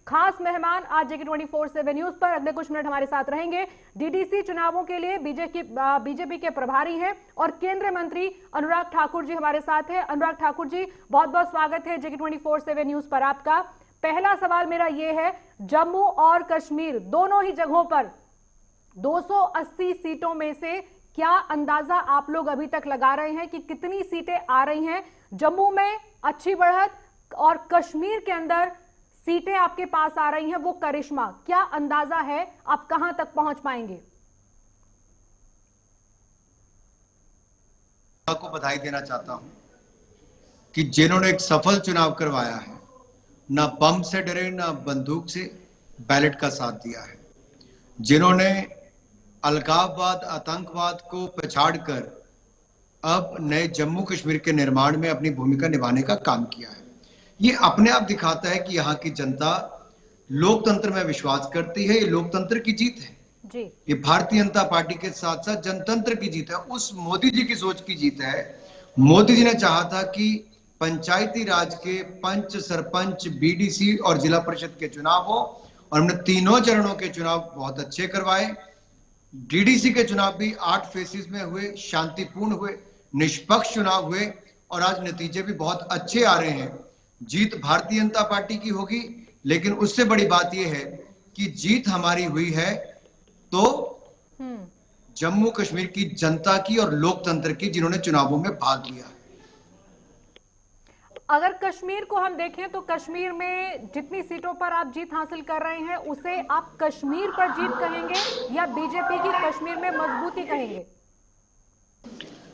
खास मेहमान आज जेके 24/7 न्यूज पर अगले कुछ मिनट हमारे साथ रहेंगे। डीडीसी चुनावों के लिए बीजेपी के प्रभारी हैं और केंद्रीय मंत्री अनुराग ठाकुर जी हमारे साथ हैं। अनुराग ठाकुर जी, बहुत बहुत स्वागत है जेके 24/7 न्यूज पर आपका। पहला सवाल मेरा ये है, जम्मू और कश्मीर दोनों ही जगहों पर 280 सीटों में से क्या अंदाजा आप लोग अभी तक लगा रहे हैं कि कितनी सीटें आ रही हैं? जम्मू में अच्छी बढ़त और कश्मीर के अंदर सीटें आपके पास आ रही हैं, वो करिश्मा, क्या अंदाजा है आप कहां तक पहुंच पाएंगे? को बधाई देना चाहता हूं कि जिन्होंने एक सफल चुनाव करवाया है, ना बम से डरे ना बंदूक से बैलेट का साथ दिया है, जिन्होंने अलगाववाद आतंकवाद को पछाड़कर अब नए जम्मू कश्मीर के निर्माण में अपनी भूमिका निभाने का काम किया है। ये अपने आप दिखाता है कि यहाँ की जनता लोकतंत्र में विश्वास करती है। ये लोकतंत्र की जीत है जी। ये भारतीय जनता पार्टी के साथ साथ जनतंत्र की जीत है, उस मोदी जी की सोच की जीत है। मोदी जी ने चाहा था कि पंचायती राज के पंच, सरपंच, बीडीसी और जिला परिषद के चुनाव हो और हमने तीनों चरणों के चुनाव बहुत अच्छे करवाए। डीडीसी के चुनाव भी 8 फेसेस में हुए, शांतिपूर्ण हुए, निष्पक्ष चुनाव हुए और आज नतीजे भी बहुत अच्छे आ रहे हैं। जीत भारतीय जनता पार्टी की होगी, लेकिन उससे बड़ी बात यह है कि जीत हमारी हुई है तो जम्मू कश्मीर की जनता की और लोकतंत्र की, जिन्होंने चुनावों में भाग लिया। अगर कश्मीर को हम देखें तो कश्मीर में जितनी सीटों पर आप जीत हासिल कर रहे हैं, उसे आप कश्मीर पर जीत कहेंगे या बीजेपी की कश्मीर में मजबूती कहेंगे?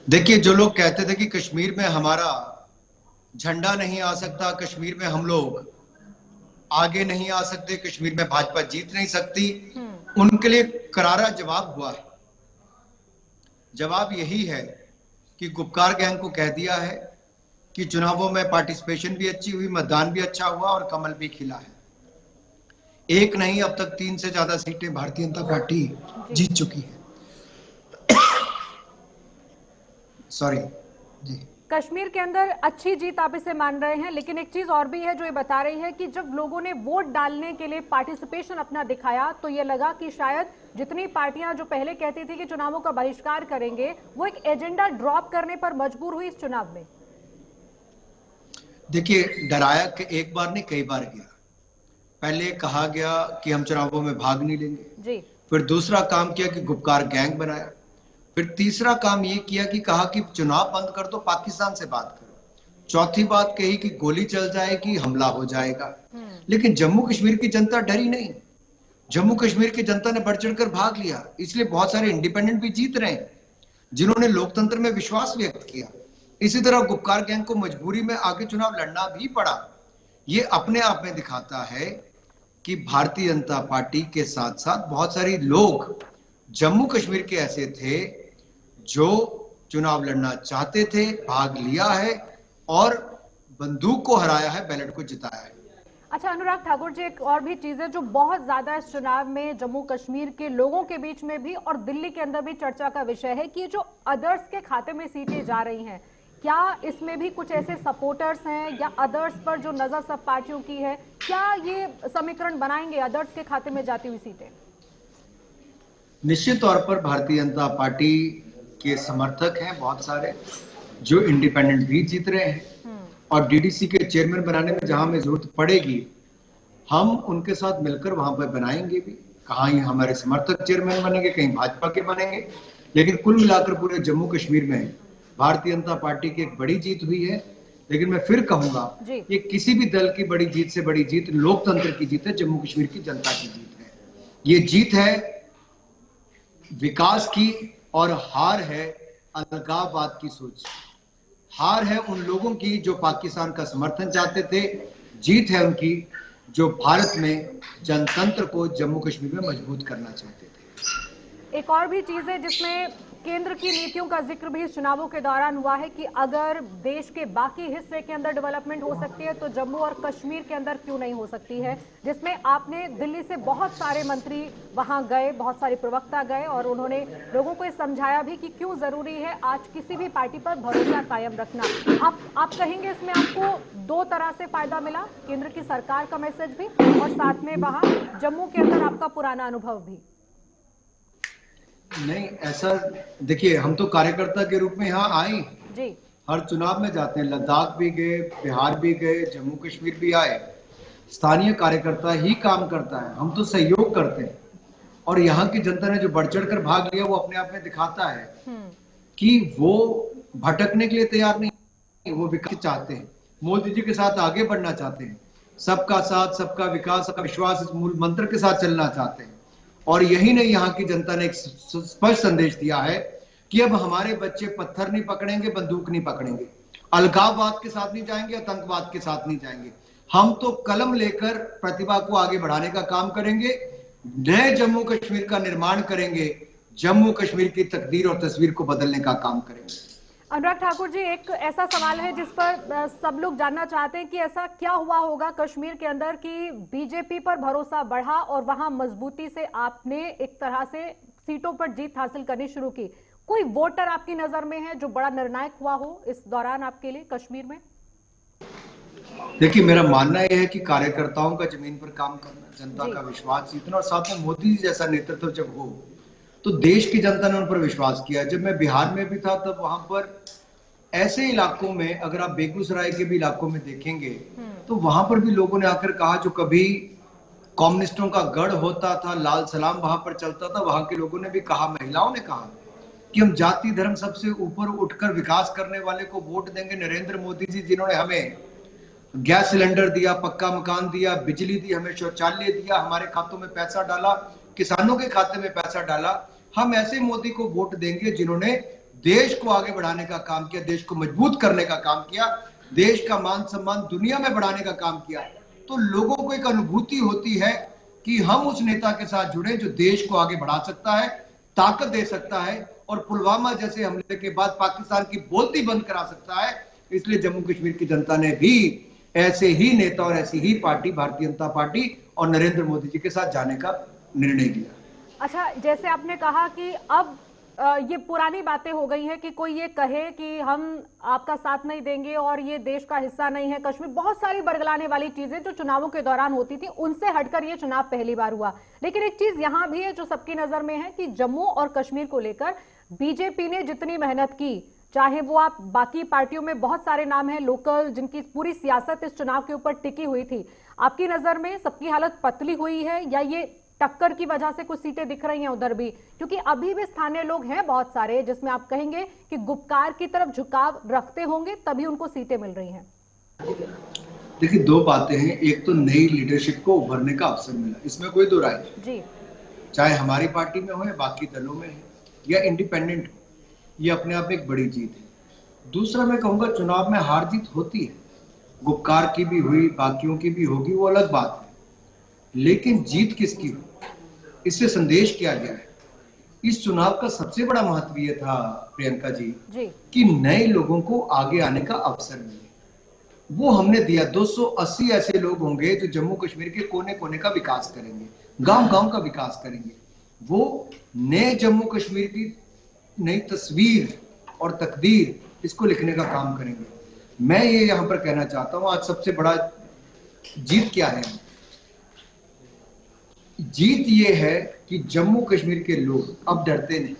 देखिए, जो लोग कहते थे कि कश्मीर में हमारा झंडा नहीं आ सकता, कश्मीर में हम लोग आगे नहीं आ सकते, कश्मीर में भाजपा जीत नहीं सकती, उनके लिए करारा जवाब हुआ है। जवाब यही है कि गुपकार गैंग को कह दिया है कि चुनावों में पार्टिसिपेशन भी अच्छी हुई, मतदान भी अच्छा हुआ और कमल भी खिला है। एक नहीं, अब तक 3 से ज्यादा सीटें भारतीय जनता पार्टी जीत चुकी है। सॉरी जी। कश्मीर के अंदर अच्छी जीत आप इसे मान रहे हैं, लेकिन एक चीज और भी है जो ये बता रही है कि जब लोगों ने वोट डालने के लिए पार्टिसिपेशन अपना दिखाया तो ये लगा कि शायद जितनी पार्टियां जो पहले कहती थी कि चुनावों का बहिष्कार करेंगे, वो एक एजेंडा ड्रॉप करने पर मजबूर हुई इस चुनाव में। देखिए, डराया कि एक बार नहीं कई बार गया। पहले कहा गया कि हम चुनावों में भाग नहीं लेंगे जी। फिर दूसरा काम किया कि गुपकार गैंग बनाया। फिर तीसरा काम ये किया कि कहा कि चुनाव बंद कर दो, पाकिस्तान से बात करो। चौथी बात कही कि गोली चल जाएगी, हमला हो जाएगा। लेकिन जम्मू कश्मीर की जनता डरी नहीं। जम्मू कश्मीर की जनता ने बढ़ चढ़कर भाग लिया, इसलिए बहुत सारे इंडिपेंडेंट भी जीत रहे हैं जिन्होंने लोकतंत्र में विश्वास व्यक्त किया। इसी तरह गुपकार गैंग को मजबूरी में आगे चुनाव लड़ना भी पड़ा। ये अपने आप में दिखाता है कि भारतीय जनता पार्टी के साथ साथ बहुत सारे लोग जम्मू कश्मीर के ऐसे थे जो चुनाव लड़ना चाहते थे, भाग लिया है और बंदूक को हराया है, बैलेट को जिताया है। अच्छा अनुराग ठाकुर जी, एक और भी चीज है जो बहुत ज्यादा इस चुनाव में जम्मू कश्मीर के लोगों के बीच में भी और दिल्ली के अंदर भी चर्चा का विषय है कि जो अदर्स के खाते में सीटें जा रही हैं, क्या इसमें भी कुछ ऐसे सपोर्टर्स हैं या अदर्स पर जो नजर सब पार्टियों की है, क्या ये समीकरण बनाएंगे अदर्स के खाते में जाती हुई सीटें? निश्चित तौर पर भारतीय जनता पार्टी के समर्थक हैं बहुत सारे जो इंडिपेंडेंट भी जीत रहे हैं और डीडीसी के चेयरमैन बनाने में जहां हमें जरूरत पड़ेगी हम उनके साथ मिलकर वहां पर बनाएंगे भी। कहीं हमारे समर्थक चेयरमैन बनेंगे, कहीं भाजपा के बनेंगे, लेकिन कुल मिलाकर पूरे जम्मू कश्मीर में भारतीय जनता पार्टी की एक बड़ी जीत हुई है। लेकिन मैं फिर कहूंगा ये किसी भी दल की बड़ी जीत से बड़ी जीत लोकतंत्र की जीत है, जम्मू कश्मीर की जनता की जीत है। ये जीत है विकास की और हार है अलगाववाद की सोच। हार है उन लोगों की जो पाकिस्तान का समर्थन चाहते थे, जीत है उनकी जो भारत में जनतंत्र को जम्मू कश्मीर में मजबूत करना चाहते थे। एक और भी चीज है जिसमें केंद्र की नीतियों का जिक्र भी इस चुनावों के दौरान हुआ है कि अगर देश के बाकी हिस्से के अंदर डेवलपमेंट हो सकती है तो जम्मू और कश्मीर के अंदर क्यों नहीं हो सकती है, जिसमें आपने दिल्ली से बहुत सारे मंत्री वहां गए, बहुत सारे प्रवक्ता गए और उन्होंने लोगों को ये समझाया भी कि क्यों जरूरी है आज किसी भी पार्टी पर भरोसा कायम रखना। आप कहेंगे इसमें आपको दो तरह से फायदा मिला, केंद्र की सरकार का मैसेज भी और साथ में वहां जम्मू के अंदर आपका पुराना अनुभव भी। नहीं, ऐसा देखिए, हम तो कार्यकर्ता के रूप में यहाँ आए जी। हर चुनाव में जाते हैं, लद्दाख भी गए, बिहार भी गए, जम्मू कश्मीर भी आए। स्थानीय कार्यकर्ता ही काम करता है, हम तो सहयोग करते हैं। और यहाँ की जनता ने जो बढ़ चढ़ कर भाग लिया वो अपने आप में दिखाता है कि वो भटकने के लिए तैयार नहीं, वो विकास चाहते हैं, मोदी जी के साथ आगे बढ़ना चाहते हैं, सबका साथ सबका विकास सबका विश्वास इस मूल मंत्र के साथ चलना चाहते हैं। और यही नहीं, यहाँ की जनता ने एक स्पष्ट संदेश दिया है कि अब हमारे बच्चे पत्थर नहीं पकड़ेंगे, बंदूक नहीं पकड़ेंगे, अलगाववाद के साथ नहीं जाएंगे, आतंकवाद के साथ नहीं जाएंगे। हम तो कलम लेकर प्रतिभा को आगे बढ़ाने का काम करेंगे, नए जम्मू कश्मीर का निर्माण करेंगे, जम्मू कश्मीर की तकदीर और तस्वीर को बदलने का काम करेंगे। अनुराग ठाकुर जी, एक ऐसा सवाल है जिस पर सब लोग जानना चाहते हैं कि ऐसा क्या हुआ होगा कश्मीर के अंदर कि बीजेपी पर भरोसा बढ़ा और वहां मजबूती से आपने एक तरह से सीटों पर जीत हासिल करनी शुरू की। कोई वोटर आपकी नजर में है जो बड़ा निर्णायक हुआ हो इस दौरान आपके लिए कश्मीर में? देखिए, मेरा मानना यह है कि कार्यकर्ताओं का जमीन पर काम करना, जनता का विश्वास जीतना और साथ में मोदी जी जैसा नेतृत्व जब हो तो देश की जनता ने उन पर विश्वास किया। जब मैं बिहार में भी था तब वहां पर ऐसे इलाकों में, अगर आप बेगूसराय के भी इलाकों में देखेंगे तो वहां पर भी लोगों ने आकर कहा, जो कभी कम्युनिस्टों का गढ़ होता था, लाल सलाम वहां पर चलता था, वहां के लोगों ने भी कहा, महिलाओं ने कहा कि हम जाति धर्म सबसे ऊपर उठकर विकास करने वाले को वोट देंगे, नरेंद्र मोदी जी, जिन्होंने हमें गैस सिलेंडर दिया, पक्का मकान दिया, बिजली दी, हमें शौचालय दिया, हमारे खातों में पैसा डाला, किसानों के खाते में पैसा डाला। हम ऐसे मोदी को वोट देंगे जिन्होंने देश को आगे बढ़ाने का काम किया, देश को मजबूत करने का काम किया, देश का मान सम्मान दुनिया में बढ़ाने का काम किया। तो लोगों को एक अनुभूति होती है कि हम उस नेता के साथ जुड़े जो देश को आगे बढ़ा सकता है, ताकत दे सकता है और पुलवामा जैसे हमले के बाद पाकिस्तान की बोलती बंद करा सकता है। इसलिए जम्मू कश्मीर की जनता ने भी ऐसे ही नेता और ऐसी ही पार्टी, भारतीय जनता पार्टी और नरेंद्र मोदी जी के साथ जाने का निर्णय लिया। अच्छा, जैसे आपने कहा कि अब ये पुरानी बातें हो गई हैं कि कोई ये कहे कि हम आपका साथ नहीं देंगे और ये देश का हिस्सा नहीं है कश्मीर, बहुत सारी बरगलाने वाली चीजें जो चुनावों के दौरान होती थी, उनसे हटकर ये चुनाव पहली बार हुआ। लेकिन एक चीज यहां भी है जो सबकी नजर में है कि जम्मू और कश्मीर को लेकर बीजेपी ने जितनी मेहनत की, चाहे वो आप बाकी पार्टियों में बहुत सारे नाम हैं लोकल जिनकी पूरी सियासत इस चुनाव के ऊपर टिकी हुई थी, आपकी नजर में सबकी हालत पतली हुई है या ये टक्कर की वजह से कुछ सीटें दिख रही हैं उधर भी? क्योंकि अभी भी स्थानीय लोग हैं बहुत सारे जिसमें आप कहेंगे कि गुपकार की तरफ झुकाव रखते होंगे तभी उनको सीटें मिल रही हैं। देखिए, दो बातें हैं, एक तो नई लीडरशिप को उभरने का अवसर मिला, इसमें कोई दो राय नहीं, चाहे हमारी पार्टी में हो या बाकी दलों में है या इंडिपेंडेंट हो, ये अपने आप में एक बड़ी जीत है। दूसरा, मैं कहूंगा चुनाव में हार जीत होती है, गुपकार की भी हुई, बाकियों की भी होगी, वो अलग बात है, लेकिन जीत किसकी हुई, इससे संदेश क्या गया है। इस चुनाव का सबसे बड़ा महत्व यह था प्रियंका जी कि नए लोगों को आगे आने का अवसर मिले, वो हमने दिया। 280 ऐसे लोग होंगे जो जम्मू कश्मीर के कोने कोने का विकास करेंगे, गांव गांव का विकास करेंगे, वो नए जम्मू कश्मीर की नई तस्वीर और तकदीर इसको लिखने का काम करेंगे। मैं ये यहां पर कहना चाहता हूं, आज सबसे बड़ा जीत क्या है? जीत ये है कि जम्मू कश्मीर के लोग अब डरते नहीं,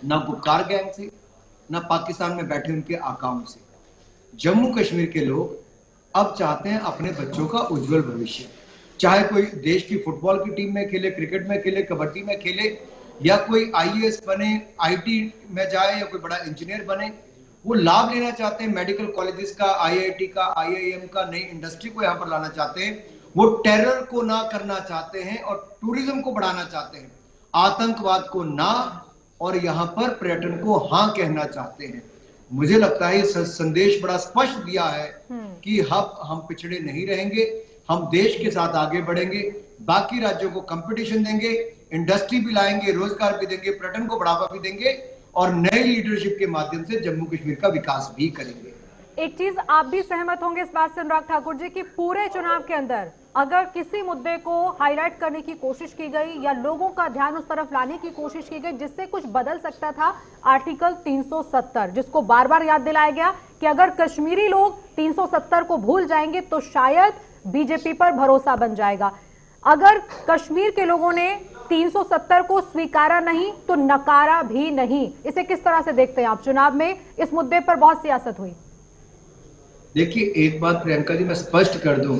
ना गुपकार गैंग से, ना पाकिस्तान में बैठे उनके आकाओं से। जम्मू कश्मीर के लोग अब चाहते हैं अपने बच्चों का उज्जवल भविष्य, चाहे कोई देश की फुटबॉल की टीम में खेले, क्रिकेट में खेले, कबड्डी में खेले, या कोई आईएएस बने, आईटी में जाए, या कोई बड़ा इंजीनियर बने, वो लाभ लेना चाहते हैं मेडिकल कॉलेजेस का, आईआईटी का, आईआईएम का, नई इंडस्ट्री को यहां पर लाना चाहते हैं। वो टेरर को ना करना चाहते हैं और टूरिज्म को बढ़ाना चाहते हैं, आतंकवाद को ना और यहां पर पर्यटन को हां कहना चाहते हैं। मुझे लगता है ये संदेश बड़ा स्पष्ट दिया है कि हम पिछड़े नहीं रहेंगे, हम देश के साथ आगे बढ़ेंगे, बाकी राज्यों को कंपटीशन देंगे, इंडस्ट्री भी लाएंगे, रोजगार भी देंगे, पर्यटन को बढ़ावा भी देंगे और नई लीडरशिप के माध्यम से जम्मू कश्मीर का विकास भी करेंगे। एक चीज आप भी सहमत होंगे इस बात से अनुराग ठाकुर जी कि पूरे चुनाव के अंदर अगर किसी मुद्दे को हाईलाइट करने की कोशिश की गई या लोगों का ध्यान उस तरफ लाने की कोशिश की गई जिससे कुछ बदल सकता था, आर्टिकल 370 जिसको बार बार याद दिलाया गया कि अगर कश्मीरी लोग 370 को भूल जाएंगे तो शायद बीजेपी पर भरोसा बन जाएगा। अगर कश्मीर के लोगों ने 370 को स्वीकारा नहीं तो नकारा भी नहीं। इसे किस तरह से देखते हैं आप? चुनाव में इस मुद्दे पर बहुत सियासत हुई। देखिए, एक बात प्रियंका जी मैं स्पष्ट कर दूं,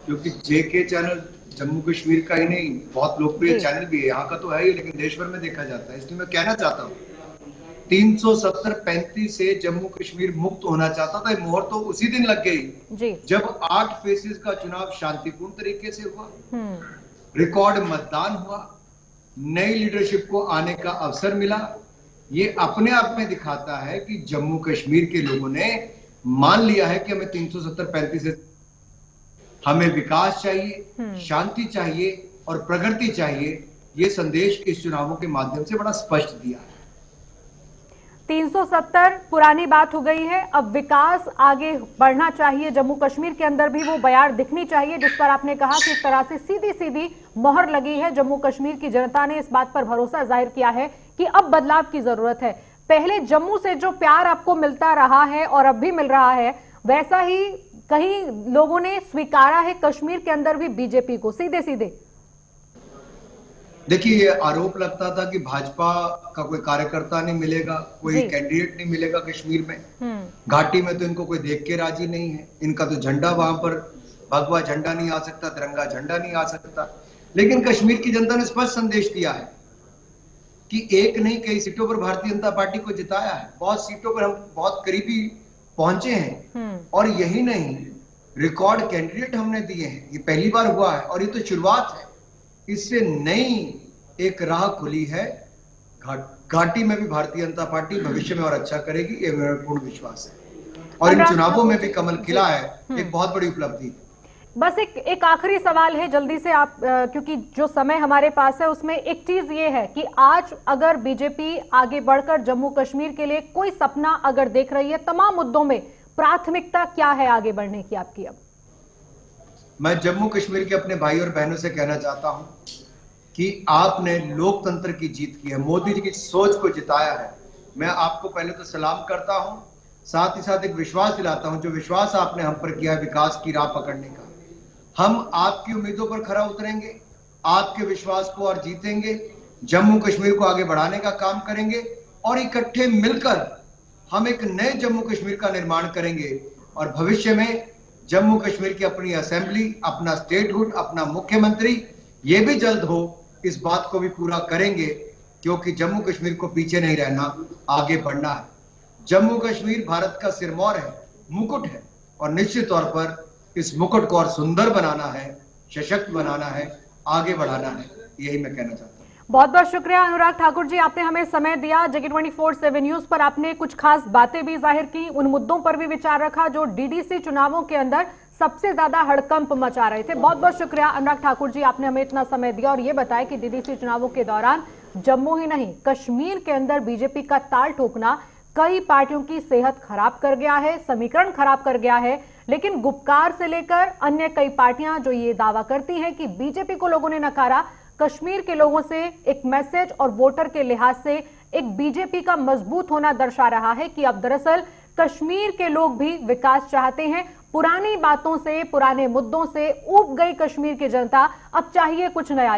क्योंकि जेके चैनल जम्मू कश्मीर का ही नहीं बहुत लोकप्रिय चैनल भी है, यहाँ का तो है ही लेकिन देश भर में देखा जाता है। इसलिए मैं कहना चाहता हूँ 370-35 से जम्मू कश्मीर मुक्त होना चाहता था। मोहर तो उसी दिन लग गई जब 8 फेसेस का चुनाव शांतिपूर्ण तरीके से हुआ, रिकॉर्ड मतदान हुआ, नई लीडरशिप को आने का अवसर मिला। ये अपने आप में दिखाता है कि जम्मू कश्मीर के लोगों ने मान लिया है कि हमें 370-35 से हमें विकास चाहिए, शांति चाहिए और प्रगति चाहिए। ये संदेश इस चुनावों के माध्यम से बड़ा स्पष्ट दिया है। 370 पुरानी बात हो गई है, अब विकास आगे बढ़ना चाहिए। जम्मू कश्मीर के अंदर भी वो बयार दिखनी चाहिए जिस पर आपने कहा कि एक तरह से सीधी सीधी मोहर लगी है। जम्मू कश्मीर की जनता ने इस बात पर भरोसा जाहिर किया है कि अब बदलाव की जरूरत है। पहले जम्मू से जो प्यार आपको मिलता रहा है और अब भी मिल रहा है, वैसा ही कहीं लोगों ने स्वीकारा है कश्मीर के अंदर भी बीजेपी को सीधे सीधे। देखिए, ये आरोप लगता था कि भाजपा का कोई कार्यकर्ता नहीं मिलेगा, कोई कैंडिडेट नहीं मिलेगा कश्मीर में। घाटी में तो इनको कोई देख के राजी नहीं है, इनका तो झंडा वहां पर भगवा झंडा नहीं आ सकता, तिरंगा झंडा नहीं आ सकता। लेकिन कश्मीर की जनता ने स्पष्ट संदेश दिया है कि एक नहीं कई सीटों पर भारतीय जनता पार्टी को जिताया है। बहुत सीटों पर हम बहुत करीबी पहुंचे हैं और यही नहीं, रिकॉर्ड कैंडिडेट हमने दिए हैं। ये पहली बार हुआ है और ये तो शुरुआत है। इससे नई एक राह खुली है। घाटी में भी भारतीय जनता पार्टी भविष्य में और अच्छा करेगी, ये मेरा पूर्ण विश्वास है। और इन चुनावों में भी कमल खिला है, एक बहुत बड़ी उपलब्धि। बस एक आखिरी सवाल है जल्दी से आप, क्योंकि जो समय हमारे पास है उसमें एक चीज ये है कि आज अगर बीजेपी आगे बढ़कर जम्मू कश्मीर के लिए कोई सपना अगर देख रही है, तमाम मुद्दों में प्राथमिकता क्या है आगे बढ़ने की आपकी? अब मैं जम्मू कश्मीर के अपने भाई और बहनों से कहना चाहता हूं कि आपने लोकतंत्र की जीत की है, मोदी जी की सोच को जिताया है। मैं आपको पहले तो सलाम करता हूं, साथ ही साथ एक विश्वास दिलाता हूं, जो विश्वास आपने हम पर किया है विकास की राह पकड़ने का। हम आपकी उम्मीदों पर खरा उतरेंगे, आपके विश्वास को और जीतेंगे, जम्मू कश्मीर को आगे बढ़ाने का काम करेंगे और इकट्ठे मिलकर हम एक नए जम्मू कश्मीर का निर्माण करेंगे। और भविष्य में जम्मू कश्मीर की अपनी असेंबली, अपना स्टेटहुड, अपना मुख्यमंत्री, ये भी जल्द हो, इस बात को भी पूरा करेंगे, क्योंकि जम्मू कश्मीर को पीछे नहीं रहना, आगे बढ़ना है। जम्मू कश्मीर भारत का सिरमौर है, मुकुट है और निश्चित तौर पर इस मुकुट को और सुंदर बनाना है, सशक्त बनाना है, आगे बढ़ाना है। यही मैं कहना चाहता हूँ। बहुत बहुत शुक्रिया अनुराग ठाकुर जी, आपने हमें समय दिया। जगह 24/7 न्यूज पर आपने कुछ खास बातें भी जाहिर की, उन मुद्दों पर भी विचार रखा जो डीडीसी चुनावों के अंदर सबसे ज्यादा हड़कंप मचा रहे थे। बहुत बहुत शुक्रिया अनुराग ठाकुर जी, आपने हमें इतना समय दिया और ये बताया कि डीडीसी चुनावों के दौरान जम्मू ही नहीं कश्मीर के अंदर बीजेपी का ताल ठोकना कई पार्टियों की सेहत खराब कर गया है, समीकरण खराब कर गया है। लेकिन गुपकार से लेकर अन्य कई पार्टियां जो ये दावा करती हैं कि बीजेपी को लोगों ने नकारा, कश्मीर के लोगों से एक मैसेज और वोटर के लिहाज से एक बीजेपी का मजबूत होना दर्शा रहा है कि अब दरअसल कश्मीर के लोग भी विकास चाहते हैं। पुरानी बातों से, पुराने मुद्दों से ऊब गई कश्मीर की जनता, अब चाहिए कुछ नया।